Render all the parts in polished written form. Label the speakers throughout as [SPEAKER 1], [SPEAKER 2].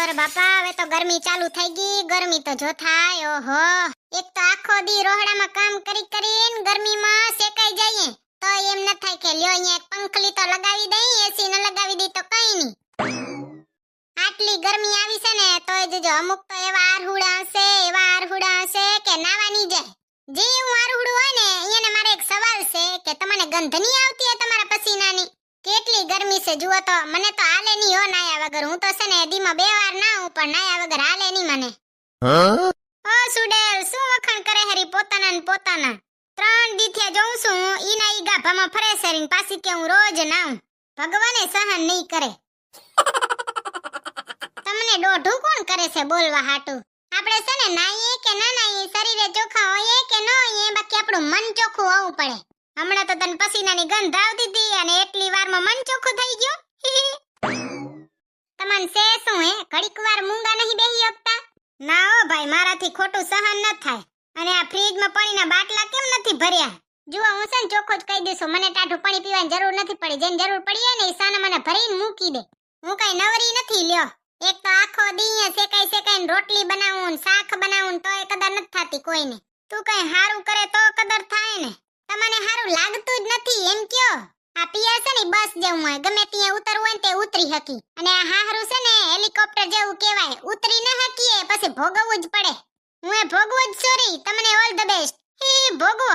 [SPEAKER 1] અરે બાપા હવે તો ગરમી ચાલુ થઈ ગઈ. ગરમી તો જો થાય. ઓહો, એક તો આખો દી રોહડામાં કામ કરી કરીને ગરમીમાં શેકાઈ જઈએ તો એમ ન થાય કે લ્યો અહીંયા એક પંખલી તો લગાવી દઈ, એસી ન લગાવી દઈ તો કઈ નહીં. આટલી ગરમી આવી છે ને તોય જોજો અમુક તો એવા આરહુડા હશે કે નાવા નહીં જાય. જે હું આરહુડું હોય ને એને મારે એક સવાલ છે કે તમને ગંધ નહીં આવતી હોય તમારા પસીનાની? કેટલી ગરમી છે જુઓ તો. મને તો હાલે નહીં હો નાયા વગર. હું તો છે ને દીમાં 2 વાર નાઉં પણ નાયા વગર હાલે નહીં મને. ઓ સુડેલ શું વખાણ કરે હરી પોતાના ને પોતાના. 3 દીથિયા જોઉં છું ઈના ઈ ગાભામાં ફરે છે પાછી કે હું રોજ નાઉં. ભગવાને સહન નહીં કરે. તમને દોઢું કોણ કરે છે બોલવા હાટું? આપણે છે ને નાઈએ કે ના નાઈએ, શરીરે ચોખ્ખા હોઈએ કે ન હોઈએ, બાકી આપણું મન ચોખ્ખું હોવું પડે. હમણાં તો તને પસીનાની ગંધ આવતી હતી અને એટલી વારમાં મન ચોખ્ખું થઈ ગયું. તમને સે શું હે ઘડીક વાર મૂંગા નહીં બેહી શકતા? ના ઓ ભાઈ, મારાથી ખોટું સહન ન થાય. અને આ ફ્રીજમાં પાણીના બાટલા કેમ નથી ભર્યા? જુઓ હું છે ને ચોખ્ખું જ કહી દઈશું, મને ટાઢું પાણી પીવાની જરૂર નથી પડી. જેને જરૂર પડી હોય ને એ સાના મને ભરીને મૂકી દે. હું કઈ નવરી નથી લ્યો. એક તો આખો દી શેકાઈને રોટલી બનાવું, શાક બનાવું તોય કદર નથી થતી કોઈને. તું કઈ હારું કરે તો કદર થાય ને. તમને હારું લાગતું જ નથી એમ કયો? આ પિયર છે ને બસ જેવું હોય, ગમે ત્યાં ઉતરવું હોય ને તે ઉતરી હકી. અને આ હારું છે ને હેલિકોપ્ટર જેવું કહેવાય, ઉતરી ન હકીએ પછી ભોગવવું જ પડે. હું એ ભોગવું જ સોરી. તમને ઓલ ધ બેસ્ટ. ભોગવો.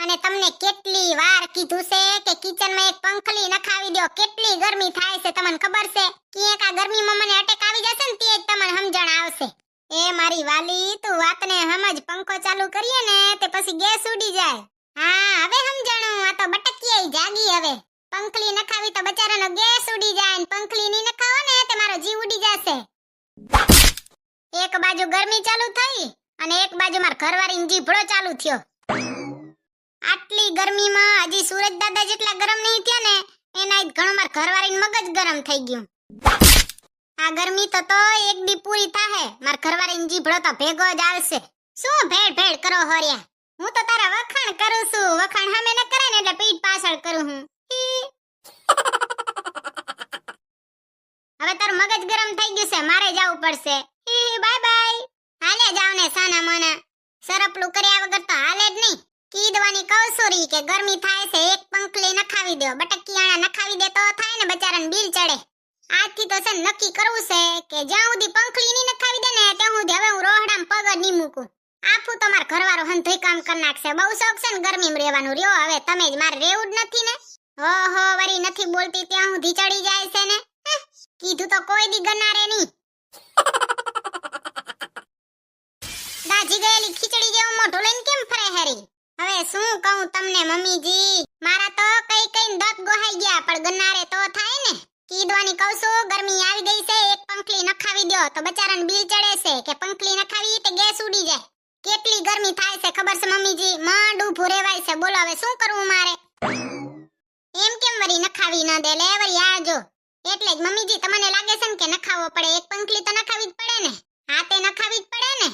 [SPEAKER 1] અને તમને કેટલી વાર કીધું છે કે કિચનમાં એક પંખલી નખાવી દો. કેટલી ગરમી થાય છે તમને ખબર છે? ક્યાંક આ ગરમીમાં મને અટેક આવી જશે ને તે જ તમને સમજણ આવશે. એ મારી વાલી તું વાતને સમજ. પંખો ચાલુ કરીએ ને તે પછી ગેસ ઉડી જાય. હા હવે સમજણું. આ તો બટકીએ જાગી હવે. પંખલી નખાવી તો બચારાનો ગેસ ઉડી જાય ને પંખલી ની નખાવો ને તે મારો જીવ ઉડી જશે. એક બાજુ ગરમી ચાલુ થઈ અને એક બાજુ માર ઘરવાળીનો જીભડો ચાલુ થયો. આટલી ગરમીમાં હજી સૂરજ દાદા જેટલા ગરમ નહીં થયા ને એના જ ઘણો માર ઘરવાળીનું મગજ ગરમ થઈ ગયું. આ ગરમી તો એક દી પૂરી થાહે, માર ઘરવાળીનો જીભડો તો ભેગો જ આવશે. શું ભેળ કરો હરિયા? હું તો તારા વખાણ કરું છું. વખાણ સામે ન કરે ને એટલે પીઠ પાછળ કરું હું. હવે તારું મગજ ગરમ થઈ ગયું છે, મારે જવું પડશે. Bye bye. હાલે જાવ ને સાના માના. સરપલું કર્યા વગર તો હાલે જ નહીં. કીધવાની કૌસુરી કે ગરમી થાય છે એક પંખલી નખાવી દો. બટકીયાણા નખાવી દે તો થાય ને બચારાને બિલ ચડે. આજથી તો છે નક્કી કરવું છે કે જ્યાં સુધી પંખલી ની નખાવી દે ને ત્યાં સુધી હવે હું રોહડામાં પગ જ નહીં મૂકું. આપું તો માર ઘરવાળો હંધોઈ કામ કરી નાખશે. બહુ શોખ છે ને ગરમીમાં રહેવાનું. રહ્યો હવે તમે જ, મારે રહેવું જ નથી ને. ઓહો વરી નથી બોલતી ત્યાં સુધી ચડી જાય છે ને. કીધું તો કોઈ દી ગનારે નહીં. દાજી ગયેલી ખીચડી જેવું મોઢું લઈને કેમ ફરે હેરી? હવે શું કહું તમને મમ્મીજી, મારા તો કઈ દાંત ગોહાઈ ગયા પણ ગનારે તો થાય ને. કીધવાની કહું છું ગરમી આવી ગઈ છે એક પંખલી નખાવી દો તો બચારાને બિલ ચડે છે કે પંખલી નખાવી તે ગેસ ઉડી જાય. કેટલી ગરમી થાય છે ખબર છે મમ્મીજી? માંડ ઊભું રહેવાય છે. બોલો હવે શું કરવું મારે? એમ કેમ વરી નખાવી ન દે લે વરી આજો. એટલે જ મમ્મીજી તમને લાગે છે ને કે નખાવો પડે. એક પંખલી તો નખાવી જ પડે ને. હા તે નખાવી જ પડે ને.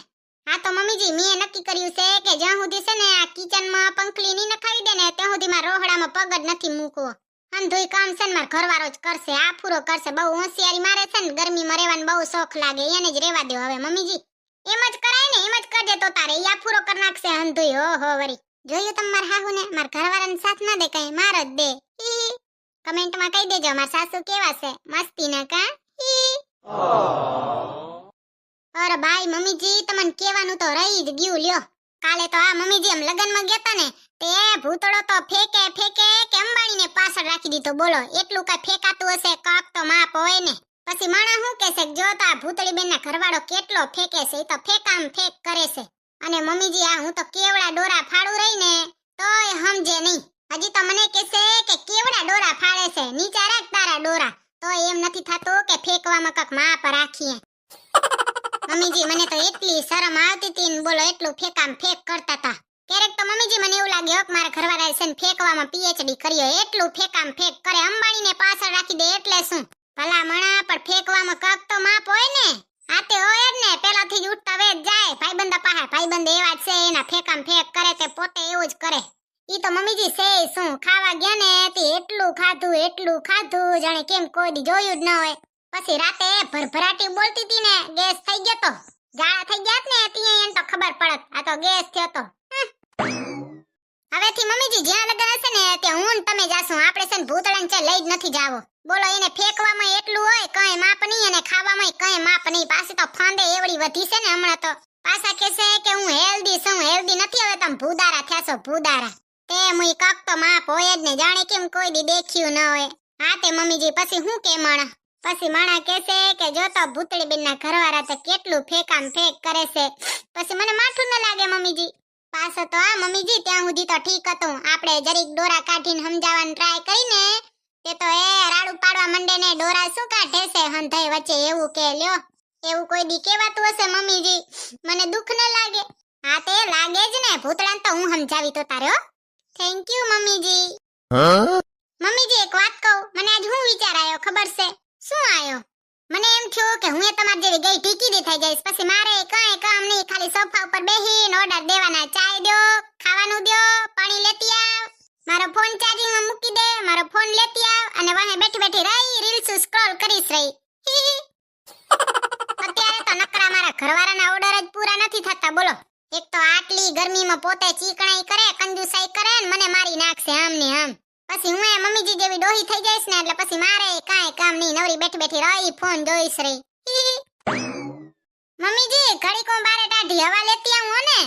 [SPEAKER 1] હા તો મમ્મીજી મેં નક્કી કર્યું છે કે જ્યાં સુધી છે ને આ કિચનમાં પંખલી ની નખાવી દે ને ત્યાં સુધી મારા રોહડામાં પગ જ નથી મૂકવો. અંધોઈ કામ છે ને માર ઘરવાળો જ કરશે. આ પૂરો કરશે. બહુ હોશિયારી મારે છે ને ગરમીમાં રહેવાનો બહુ શોખ લાગે. એને જ રહેવા દો હવે મમ્મીજી. એમ જ કરાય ને, એમ જ કરજે તો તારે. યા પૂરો કરી નાખશે અંધોઈ. ઓહો વરી જોયું તમે માર હાહુ ને? માર ઘરવાળાને સાથ ના દે કઈ, માર જ દે. કમેન્ટમાં કહી દેજો માર સાસુ કેવા છે. મસ્તી ના કા? અરે ભાઈ મમ્મીજી તમને કહેવાનું તો રહી જ ગયું લ્યો. કાલે તો આ મમ્મીજી એમ લગનમાં ગયા ને તે ભૂતળો તો ફેકે કે અંબાણીને પાછળ રાખી દીધો. બોલો એટલું કઈ ફેકાતું હશે? કાક તો માપ હોય ને. પછી માણા શું કહેશે જો તો આ ભૂતળી બેનના ઘરવાળો કેટલો ફેકે છે. એ તો ફેકામ ફેક કરે છે. અને મમ્મીજી આ હું તો કેવડા ડોરા ફાડું રહી ને તોય સમજે નહીં. હજી તો મને કહેશે કે કેવડા ડોરા ફાડે છે. નીચા રાખ તારા ડોરા. તો એમ નથી થતું કે ફેકવામાં કક માપ રાખીએ. મમ્મીજી મને તો એટલી શરમ આવતી હતી ને બોલો એટલું ફેકામ ફેક કરતા હતા. ક્યારેક તો મમ્મીજી મને એવું લાગે હક મારા ઘરવાળાએ છે ને ફેકવામાં પીએચડી કર્યો. એટલું ફેકામ ફેક કરે. અંબાણીને પાછળ રાખી દે એટલે શું? ભલા મણા પણ ફેકવામાં કક તો માપ હોય ને. આતે હોય જ ને. પેલાથી જ ઉઠતા વેત જાય ભાઈબંધા પાહે. ભાઈબંધ એવા જ છે એના ફેકામ ફેક કરે તે પોતે એવું જ કરે. ઈ તો મમ્મીજી સે શું ખાવા ગયા ને તે એટલું ખાધું જાણે કેમ કોઈ દી જોયું જ ન હોય. પછી રાતે ભરભરાટી બોલતી હતી ને ગેસ થઈ ગયો તો ગાળા થઈ ગયા ને ત્યાં એને તો ખબર પડત આ તો ગેસ થયો તો હવેથી મમ્મીજી જ્યાં લગન હશે ને ત્યાં હું ને તમે જાશું આપણે છે ને ભૂતળાને ચા લઈ જ નથી જાવો બોલો એને ફેંકવામાં એટલું હોય કઈ માપ નહીં અને ખાવામાં કઈ માપ નહીં પાછી તો ફાંદે એવડી વધી છે ને હમણાં તો પાછા કહેશે કે હું હેલ્ધી નથી હવે તમે ભૂદારા થયા છો ભૂદારા તે મુઈ કક તો માપ હોય જ ને જાણે કેમ કોઈ દી દેખ્યું ન હોય હા તે મમ્મીજી પછી હું કે માણા પછી માણા કહેશે કે જો તો ભૂતળી બેનના ઘરવાળા તો કેટલું ફેંકામ ફેંક કરે છે પછી મને માઠું ન લાગે મમ્મીજી પાછો તો આ મમ્મીજી ત્યાં સુધી તો ઠીક હતું આપણે જરીક ડોરા કાઢીને સમજાવવાની ટ્રાય કરીને તે તો એ રાડું પાડવા મંડે ને ડોરા શું કાઢે છે હંધાઈ વચ્ચે એવું કે લ્યો એવું કોઈ દી કહેવાતું હશે મમ્મીજી મને દુઃખ ન લાગે હા તે લાગે જ ને ભૂતળાને તો હું સમજાવી તો તારે હો થેન્ક યુ મમ્મીજી મમ્મીજી એક વાત કહું મને આજ હું વિચાર આવ્યો ખબર છે શું આવ્યો મને એમ થયું કે હું તમાર જેવી ગઈ ટીકીડી થઈ જઈશ પછી મારે કઈ કામ નહીં ખાલી સોફા ઉપર બેહીને ઓર્ડર દેવાના ચાય દ્યો ખાવાનું દ્યો પાણી લેતી આવ મારો ફોન ચાર્જિંગમાં મૂકી દે મારો ફોન લેતી આવ અને વાહે બેઠી બેઠી રહી રીલ્સ સ્ક્રોલ કરીશ રહી અત્યારે તો નકરા મારા ઘરવાળાના ઓર્ડર જ પૂરા નથી થતા બોલો એક તો આટલી ગરમીમાં પોતે ચીકણાઈ કરે કંજુસાઈ કરે ને મને મારી નાખશે આમ ને આમ પછી હું મમ્મીજી જેવી ડોહી થઈ જઈશ ને એટલે પછી મારે કાંઈ કામ નહીં નવરી બેઠી બેઠી રહી ફોન જોઈશ રહી મમ્મીજી ઘડી કો બારે ટાઢી હવા લેતી આવું ને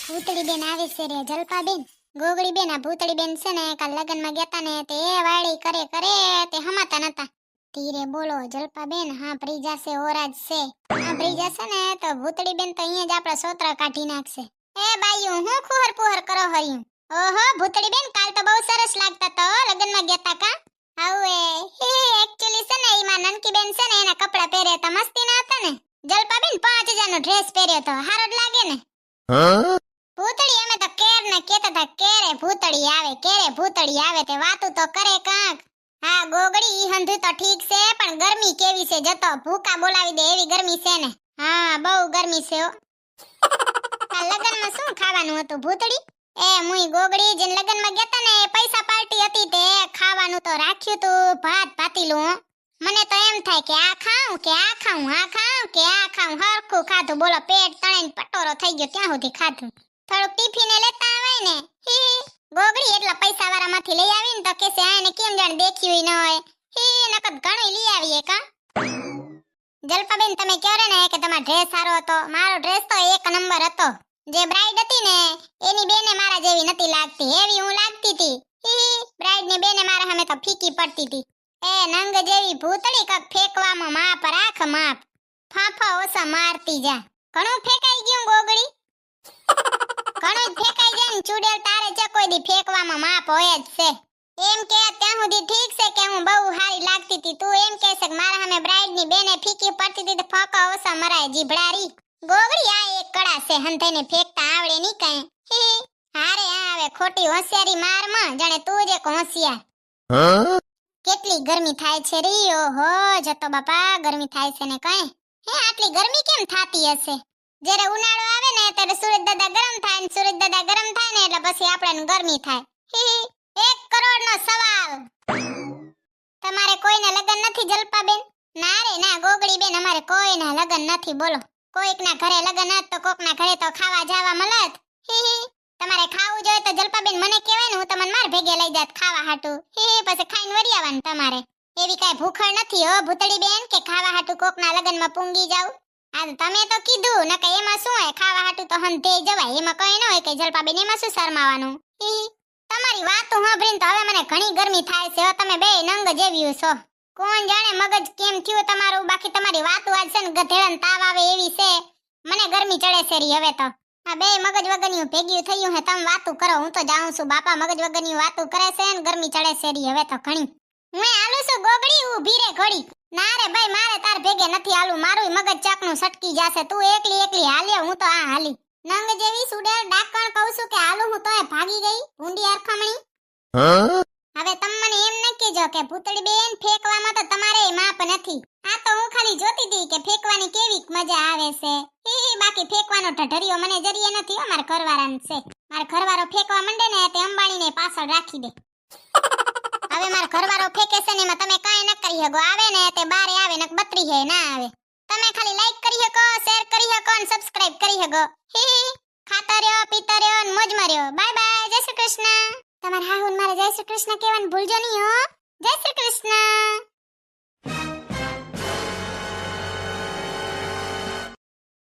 [SPEAKER 1] ભૂતળી બેન આવે છે રે જલપા બેન ગોગડી બેન આ ભૂતળી બેન છે ને કાલ લગનમાં ગયા ને તે વાડી કરે તે હમાતા નતા ધીરે બોલો જલપા બેન હા ભરી જશે ઓરાજ છે હા ભરી જશે ને તો ભૂતળી બેન તો અહીંયા જ આપણા સોતરા કાઢી નાખશે એ બાયું હું ખુહર પુહર કરો હરિયું ઓહો ભૂતળી બેન કાલ તો બહુ સરસ લાગતા તો લગનમાં ગયા કા હવે એક્ચ્યુઅલી છે ને ઈમાં નનકી બેન છે ને એના કપડા પહેર્યા તા મસ્તી ના હતા ને જલપા બેન 5000 નો ડ્રેસ પહેર્યો તો હારો જ લાગે ને ભૂતળી અમે તો કેર ને કહેતા હતા કેરે ભૂતળી આવે તે વાતું તો કરે કાંક હા ગોગડી ઈ હંધુ તો ઠીક છે પણ ગરમી કેવી છે જતો ભૂકા બોલાવી દે એવી ગરમી છે ને હા બહુ ગરમી છે હો આ લગનમાં શું ખાવાનું હતું ભૂતળી એ મુઈ ગોગડી જેન લગનમાં ગયાતા ને પૈસા પાર્ટી હતી તે ખાવાનું તો રાખ્યું તું ભાત પાતીલું મને તો એમ થાય કે આ ખાઉં કે આ ખાઉં હરખું ખાધું બોલો પેટ તળીને પટોરો થઈ ગયો ત્યાં સુધી ખાધું થોડુંક ટિફિને લેતા આવાય ને ગોગડી એટલા પૈસા વાળામાંથી લઈ આવીને તો કેસે આને કેમ જાણ દેખ્યું ન હોય નકદ ઘણું લઈ આવીએ કા જલપાબેન તમે કહો ને કે તમારો ડ્રેસ સારો હતો મારો ડ્રેસ તો એક નંબર હતો જે બ્રાઇડ હતી ને એની બેને મારા જેવી નથી લાગતી એવી હું લાગતી હતી બ્રાઇડ ની બેને મારા સામે તો ફીકી પડતી હતી એ નંગ જેવી ભૂતળી કક ફેંકવામાં માપ રાખ માપ ફાફા ઓસા મારતી જા ઘણું ફેંકાઈ ગયું ગોગડી ઘણું જ ફેંકાઈ જાય ને ચૂડેલ તારે છે કોઈ દી ફેંકવામાં માપ હોય જ છે એમ કે ત્યાં સુધી ઠીક છે કે હું બહુ હારી લાગતી હતી તું એમ કહે છે કે મારા સામે બ્રાઇડ ની બેને ફીકી પડતી હતી તો ફાફા ઓસા મરાય જીભડારી ગોગડી આ એક કળા છે હંધાઈને ફેંકતા આવડે નહીં કાંઈ હારે આવે ખોટી હોશિયારી મારમાં જાણે તું જ એક હોશિયાર કેટલી ગરમી થાય છે રી ઓહો જતો બાપા ગરમી થાય છે ને કઈ આટલી ગરમી કેમ થાતી હશે જ્યારે ઉનાળો આવે ને ત્યારે સૂરજ દાદા ગરમ થાય ને સૂરજ દાદા ગરમ થાય ને એટલે પછી આપણને ગરમી થાય 1 કરોડ નો સવાલ તમારે કોઈના લગન નથી જલપાબેન ના રે ના ગોગડી બેન અમારે કોઈના લગન નથી બોલો કોઈકના ઘરે લગન હત તો કોકના ઘરે તો ખાવા જાવા મળત તમારે ખાવું જોઈએ તો જલપાબેન મને કહેવાય ને હું તમને માર ભેગે લઈ જાત ખાવા હાટુ પછી ખાઈને વળી આવવાનું તમારે એવી કાઈ ભૂખડ નથી હો ભૂતળી બેન કે ખાવા હાટુ કોકના લગનમાં પૂંગી જાવ આ તમે તો કીધું નકે એમાં શું હોય ખાવા હાટુ તો હંધે જવાય એમાં કઈ ન હોય કે જલપાબેન એમાં શું શરમાવાનું તમારી વાતો સાંભળીને તો હવે મને ઘણી ગરમી થાય છે હો તમે બે નંગ જેવ્યું છો કોણ જાણે મગજ કેમ થયું તમારું બાકી તમારી વાતો આજ છે ને ગધેડન તાવ આવે એવી છે મને ગરમી ચડે છે રી હવે તો આ બે મગજ વગરનું ભેગ્યું થયું હે તમે વાતું કરો હું તો જાઉં છું બાપા મગજ વગરની વાતું કરે છે ને ગરમી ચડે છે રી હવે તો ઘણી હું આલું છું ગોગડી ઊભી રે ઘડી ના રે ભાઈ મારે તાર ભેગે નથી આલું મારું મગજ ચાકનું સટકી જાશે તું એકલી હાલ્યો હું તો આ હાલી નંગ જેવી સુડેલ ડાકણ કહું છું કે હાલું હું તો ભાગી ગઈ ઊંડી અરખમણી હવે તમે મને એમ ન કહેજો કે ભૂતળી બેન ફેંકવામાં તો તમારે માપ નથી આ તો હું ખાલી જોતી હતી કે ફેંકવાની કેવી મજા આવે છે બાકી ફેંકવાનો ઢઢરિયો મને જરીએ નથી હો મારા ઘરવાળાને છે મારા ઘરવાળો ફેંકવા માંડે ને તે અંબાણીને પાછળ રાખી દે હવે હવે મારો ઘરવાળો ફેંકે છે ને એમાં તમે કાંઈ ન કરી શકો. આવે ને તે બારે આવે ને બત્રી હે ના આવે. તમે ખાલી લાઈક કરી શકો, શેર કરી શકો અને સબસ્ક્રાઇબ કરી શકો. ખાતા રહ્યો, પીતા રહ્યો અને મોજમાં રહ્યો. બાય બાય, જય શ્રી કૃષ્ણ. તમારા હાહુન મારે જય શ્રી કૃષ્ણ કહેવાનું ભૂલજો નહીં હો. જય શ્રી કૃષ્ણ.